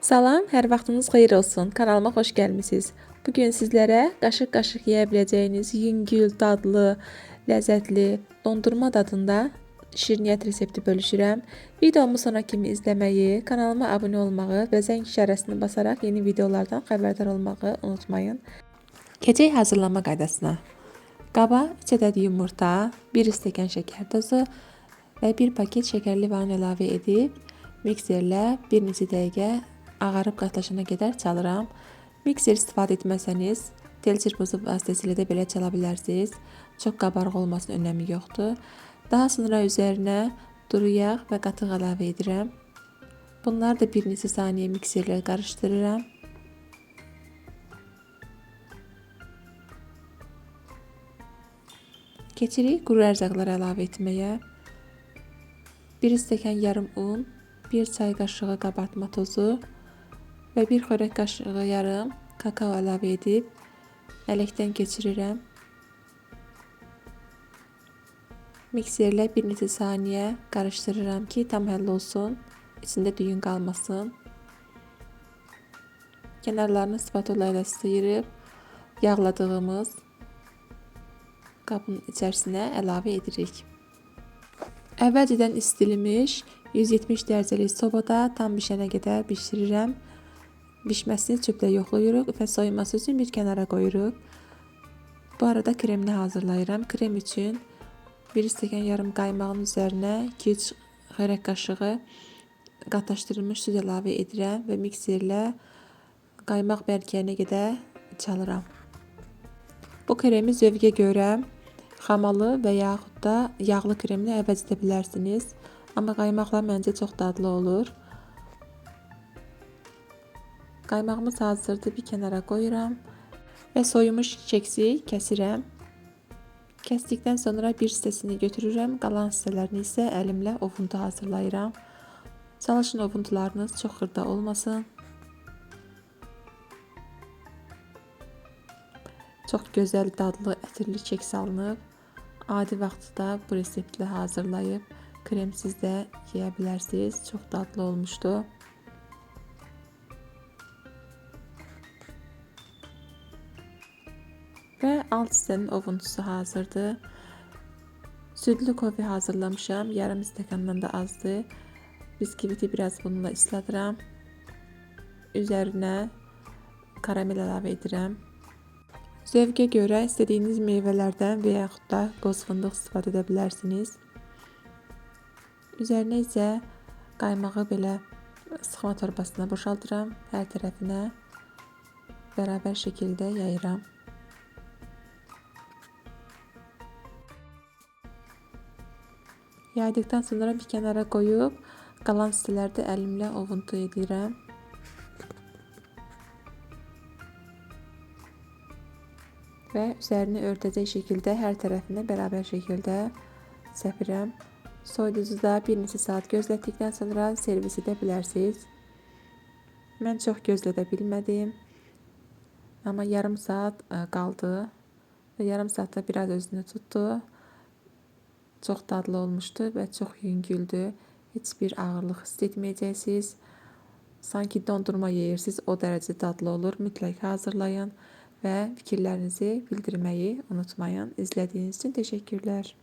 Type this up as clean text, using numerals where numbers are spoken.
Salam, hər vaxtınız xeyir olsun. Kanalıma xoş gəlmisiniz. Bugün sizlərə qaşıq-qaşıq yeyə biləcəyiniz yüngül, dadlı, ləzzətli dondurma dadında şirniyyat resepti bölüşürəm. Videomu sona kimi izləməyi, kanalıma abunə olmağı və zəng işarəsini basaraq yeni videolardan xəbərdar olmağı unutmayın. Keçək hazırlama qaydasına. Qaba 3 ədəd yumurta, 1 stəkan şəkər tozu və 1 paket şəkərli vanil əlavə edib mikserlə bir neçə dəqiqə ağarıb qatlaşana qədər çalıram. Mikser istifadə etməsəniz, tel çırpıcı vasitəsilə də belə çala bilərsiniz. Çox qabarıq olmasının önəmi yoxdur. Daha sonra üzərinə duru yağ və qatıq əlavə edirəm. Bunları da bir neçə saniyə mikserlə qarışdırıram. Keçirik quru ərzaqları əlavə etməyə. 1 stəkan yarım un, 1 çay qaşığı qabartma tozu və 1 xörək qaşığı yarım kakao əlavə edib ələkdən keçirirəm. Mikserlə bir neçə saniyə qarışdırıram ki, tam həll olsun, içində düyün qalmasın. Kənarlarını spatula ilə sıyırıb yağladığımız qabın içərisinə əlavə edirik. Əvvəlcədən istilmiş 170 dərəcəlik sobada tam bişənə qədər bişirirəm. Bişməsini tüplə yoxlayırıq və soyuması üçün bir kənara qoyuruq. Bu arada kremini hazırlayıram. Krem üçün 1 stəkan yarım qaymağın üzərinə 2-3 xörək qaşığı qatlaşdırılmış süd əlavə edirəm və mikserlə qaymaq bərkiyənə qədər çalıram. Bu kremi zövqə görə xamalı və yaxud da yağlı kremlə əvəz edə bilərsiniz. Amma qaymaqla məncə çox dadlı olur. Qaymağımız hazırdır, bir kənara qoyuram və soyumuş keksi kəsirəm. Kəsdikdən sonra bir hissəsini götürürəm, qalan hissələrini isə əlimlə ovuntu hazırlayıram. Çalışın ovuntularınız çox xırda olmasın. Çox gözəl, dadlı, ətirli keks alınıb. Adi vaxtda bu reseptlə hazırlayıb kremsiz də yeyə bilərsiniz. Çox dadlı olmuşdu. Və alt hissənin ovuntusu hazırdır. Südlü kofe hazırlamışam. Yarım stəkandan da azdır. Biskviti biraz bununla ısladıram. Üzərinə karamel əlavə edirəm. Zövqə görə istədiyiniz meyvələrdən və yaxud da qoz fındıq istifadə edə bilərsiniz. Üzərinə isə qaymağı belə sıxma torbasına boşaltıram. Hər tərəfinə bərabər şəkildə yayıram. Yaydıktan sonra bir kənara qoyub qalan hissələrdə əlimlə ovuntu edirəm. Və üzərini örtəcək şəkildə hər tərəfinə bərabər şəkildə səpirəm. Soyuducuda bir neçə saat gözlətdikdən sonra servis edə bilərsiniz. Mən çox gözlədə bilmədim. Amma yarım saat qaldı və yarım saatda biraz özünü tutdu. Çox dadlı olmuşdu və çox yüngüldü. Heç bir ağırlıq hiss etməyəcəksiniz. Sanki dondurma yeyirsiniz, o dərəcə dadlı olur. Mütləq hazırlayın və fikirlərinizi bildirməyi unutmayın. İzlədiyiniz üçün təşəkkürlər.